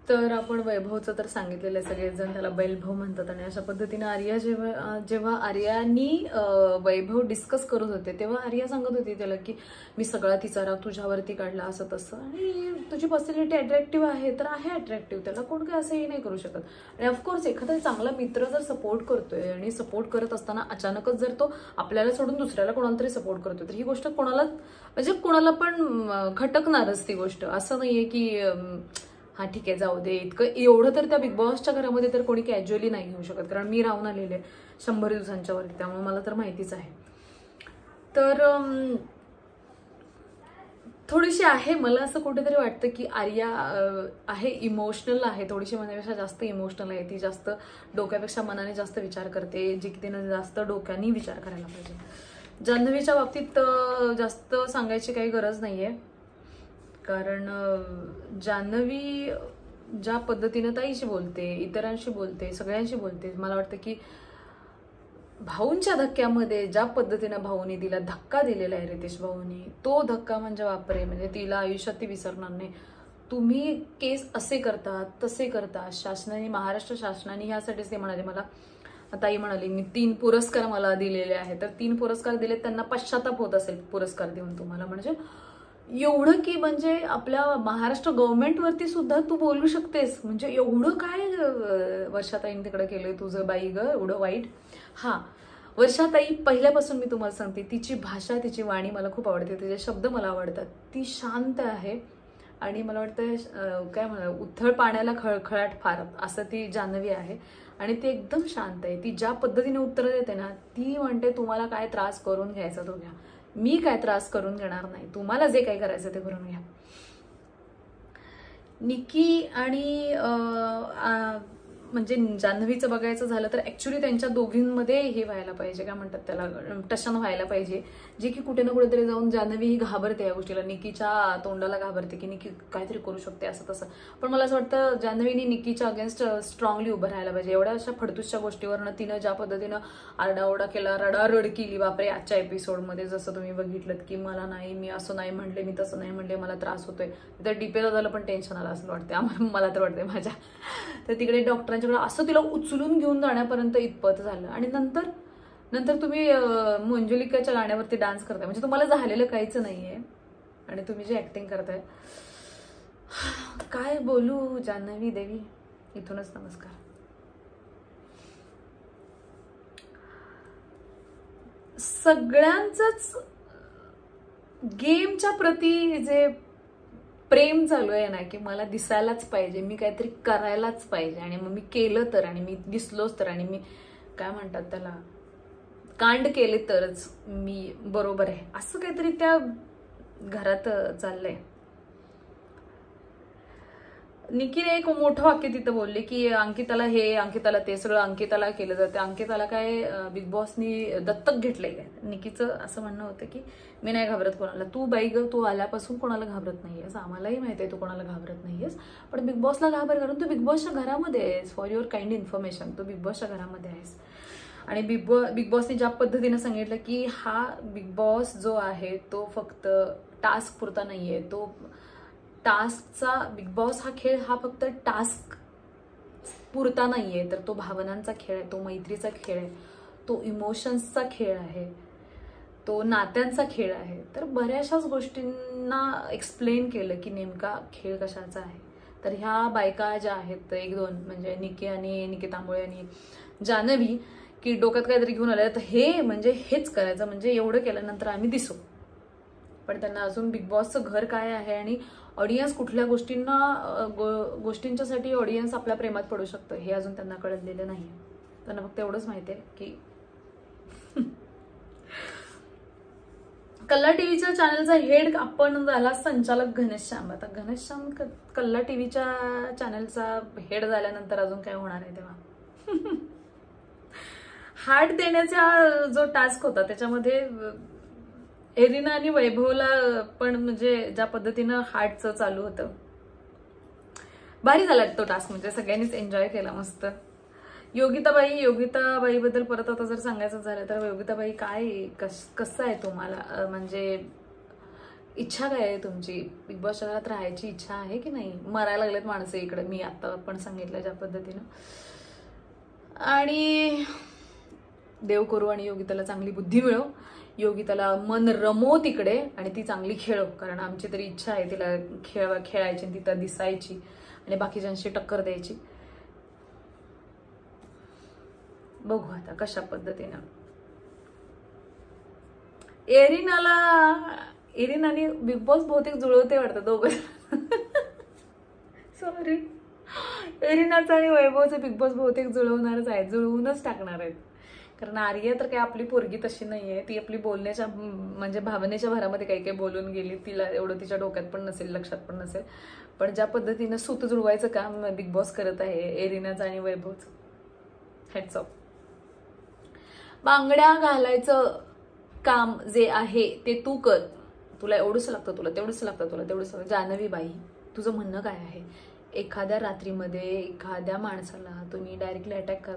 तर आपण वैभवचं तर सांगितलेलं आहे, सगळेच जण त्याला बैलभाऊ म्हणतात. आणि अशा पद्धतीने आर्या जेव्हा आर्यानी वैभव डिस्कस करत होते तेव्हा आर्या सांगत होती त्याला की मी सगळा तिचा राग तुझ्यावरती काढला असं तसं, आणि तुझी पर्सनॅलिटी अट्रॅक्टिव्ह आहे तर आहे अट्रॅक्टिव्ह, त्याला कोण काय असंही नाही करू शकत. आणि ऑफकोर्स एखादा चांगला मित्र जर सपोर्ट करतोय आणि सपोर्ट करत असताना अचानकच जर तो आपल्याला सोडून दुसऱ्याला कोणाला तरी सपोर्ट करतोय तर ही गोष्ट कोणाला म्हणजे कोणाला पण खटकणारच ती गोष्ट. असं नाहीये की हा ठीक आहे जाऊ दे, इतकं एवढं तर त्या बिग बॉसच्या घरामध्ये तर कोणी कॅज्युअली नाही घेऊ शकत, कारण मी राहून आलेले 100 दिवसांच्या वरती, त्यामुळे मला तर माहितीच आहे. तर थोडीशी आहे, मला असं कुठेतरी वाटतं की आर्या आहे इमोशनल आहे, थोडीशी मनापेक्षा जास्त इमोशनल आहे. ती जास्त डोक्यापेक्षा मनाने जास्त विचार करते, जी की तिनं जास्त डोक्याने विचार करायला पाहिजे. जान्हवीच्या बाबतीत जास्त सांगायची काही गरज नाहीये, कारण जान्हवी ज्या पद्धतीनं ताईशी बोलते, इतरांशी बोलते, सगळ्यांशी बोलते, मला वाटतं की भाऊंच्या धक्क्यामध्ये ज्या पद्धतीनं भाऊनी तिला धक्का दिलेला आहे रितेश भाऊनी, तो धक्का म्हणजे बापरे, म्हणजे तिला आयुष्यात ती विसरणार नाही. तुम्ही केस असे करता तसे करता, शासनाने महाराष्ट्र शासनाने ह्यासाठीच ते म्हणाले, मला ताई म्हणाली मी 3 पुरस्कार मला दिलेले आहेत, तर 3 पुरस्कार दिले, त्यांना पश्चाताप होत असेल पुरस्कार देऊन तुम्हाला, म्हणजे एवढं की म्हणजे आपल्या महाराष्ट्र गव्हर्नमेंटवरती सुद्धा तू बोलू शकतेस, म्हणजे एवढं काय वर्षाताईने तिकडे केलंय तुझं बाई ग, एवढं वाईट. हा, वर्षाताई पहिल्यापासून मी तुम्हाला सांगते, तिची भाषा तिची वाणी मला खूप आवडते, तिचे शब्द मला आवडतात, ती शांत आहे. आणि मला वाटतं काय म्हणा, उथळ पाण्याला खळखळाट फार असं ती जान्हवी आहे. आणि ती एकदम शांत आहे, ती ज्या पद्धतीने उत्तर देते ना, ती म्हणते तुम्हाला काय त्रास करून घ्यायचा तो घ्या, मी काय त्रास करून घेणार नाही, तुम्हाला जे काही करायचं ते करून घ्या. निकी आणि म्हणजे जान्हवीचं बघायचं झालं तर ऍक्च्युली त्यांच्या दोघींमध्ये हे व्हायला पाहिजे, काय म्हणतात त्याला, टशन व्हायला पाहिजे, जे की कुठे ना कुठेतरी जाऊन जान्हवी ही घाबरते या गोष्टीला, निकीच्या तोंडाला घाबरते की निकी काहीतरी करू शकते असं तसं. पण मला असं वाटतं जान्हवीने निकीच्या अगेन्स्ट स्ट्रॉंगली उभं राहायला पाहिजे. एवढ्या अशा फडतूसच्या गोष्टीवरनं तिनं ज्या पद्धतीनं आरडाओरडा केला, रडारड केली बापरे आजच्या एपिसोडमध्ये, जसं तुम्ही बघितलं की मला नाही, मी असं नाही म्हणले, मी तसं नाही म्हणले, मला त्रास होतोय, तर डीपेला झालं पण टेन्शन आलं असं वाटतं मला तर वाटतंय माझ्या. तर तिकडे डॉक्टरांच्याकडे असं तिला उचलून घेऊन जाण्यापर्यंत इतपत झालं. आणि नंतर तुम्ही मंजुलिकाच्या गाण्यावरती डान्स करताय, म्हणजे तुम्हाला झालेलं काहीच नाहीये आणि तुम्ही जे ऍक्टिंग करताय, काय बोलू जान्हवी देवी, इथूनच नमस्कार. सगळ्यांचंच गेमच्या प्रती जे प्रेम चालू आहे ना, की मला दिसायलाच पाहिजे, मी काहीतरी करायलाच पाहिजे, आणि मग मी केलं तर, आणि मी दिसलोच तर, आणि मी काय म्हणतात त्याला कांड केले तरच मी बरोबर आहे, असं काहीतरी त्या घरात चाललंय. निकीने एक मोठं वाक्य तिथं बोलले की अंकिताला हे, अंकिताला ते, सगळं अंकिताला केलं जातं, अंकिताला काय बिग बॉसनी दत्तक घेतलंय काय. निकीचं असं म्हणणं होतं की मी नाही घाबरत कोणाला, तू बाई ग, तू आल्यापासून कोणाला घाबरत नाहीयेस, आम्हालाही माहिती आहे तू कोणाला घाबरत नाहीयेस, पण बिग बॉसला घाबर, कारण तू बिग बॉसच्या घरामध्ये आहेस. फॉर युअर काइंड इन्फॉर्मेशन, तू बिग बॉसच्या घरामध्ये आहेस. आणि बिग बॉसने ज्या पद्धतीने सांगितलं की हा बिग बॉस जो आहे तो फक्त टास्क पुरता नाहीये, तो टास्कचा, बिग बॉस हा खेळ हा फक्त टास्क पुरता नाहीये, तर तो भावनांचा खेळ आहे, तो मैत्रीचा खेळ आहे, तो इमोशन्सचा खेळ आहे, तो नात्यांचा खेळ आहे. तर बऱ्याचशाच गोष्टींना एक्सप्लेन केलं की नेमका खेळ कशाचा आहे. तर ह्या बायका ज्या आहेत 1-2 म्हणजे निकी आणि निकितामुळे आणि जान्हवी, की डोक्यात काहीतरी घेऊन आले, तर हे म्हणजे हेच करायचं, म्हणजे एवढं केल्यानंतर आम्ही दिसू. पण त्यांना अजून बिग बॉसचं घर काय आहे आणि ऑडियन्स कुठल्या गोष्टींच्यासाठी ऑडियन्स आपल्या प्रेमात पडू शकतं हे अजून त्यांना कळलेलं नाही. त्यांना फक्त एवढंच माहिती आहे की कल्ला टीव्हीच्या चॅनलचा हेड आपण झाला संचालक घनश्याम. आता घनश्याम कल्ला टीव्हीच्या चॅनलचा हेड झाल्यानंतर अजून काय होणार आहे तेव्हा. हार्ट देण्याचा जो टास्क होता त्याच्यामध्ये एरिना आणि वैभवला पण म्हणजे ज्या पद्धतीनं हार्टचं चालू होतं, भारी झाला तो टास्क, म्हणजे सगळ्यांनीच एन्जॉय केला मस्त. योगिताबाई बद्दल परत आता जर सांगायचं झालं तर योगिताबाई काय कसं आहे तुम्हाला, म्हणजे इच्छा काय आहे तुमची? बिग बॉसच्या घरात राहायची इच्छा आहे की नाही? मरायला लागलेत माणसं इकडे, मी आता पण सांगितलं ज्या पद्धतीनं. आणि देव करू आणि योगिताला चांगली बुद्धी मिळव, योगिताला मन रमव तिकडे आणि ती चांगली खेळव. कारण आमची तरी इच्छा आहे तिला खेळायची, तिथं दिसायची आणि बाकीच्यांशी टक्कर द्यायची. बघू आता कशा पद्धतीनं. एरिनाने बिग बॉस बहुतेक जुळवते वाटतं दोघं. सॉरी, एरिनाचं आणि वैभवचं बिग बॉस बहुतेक जुळवणारच आहेत, जुळवूनच टाकणार आहेत. कारण आर्या तर काही आपली पोरगी तशी नाहीये, ती आपली बोलण्याच्या म्हणजे भावनेच्या भरामध्ये काही काही बोलून गेली, तिला एवढं तिच्या डोक्यात पण नसेल, लक्षात पण नसेल. पण ज्या पद्धतीनं सूत जुळवायचं काम बिग बॉस करत आहे एरिनाचं आणि वैभवचं, हेड्स ऑफ. बांगड्या घालायचं काम जे आहे ते तू कर. तुला एवढंच लागतं, तुला तेवढंच लागतं, तुला तेवढंच लागतं. जान्हवी बाई, तुझं म्हणणं काय आहे? एखाद्या रात्रीमध्ये एखाद्या माणसाला तुम्ही डायरेक्टली अटॅक करता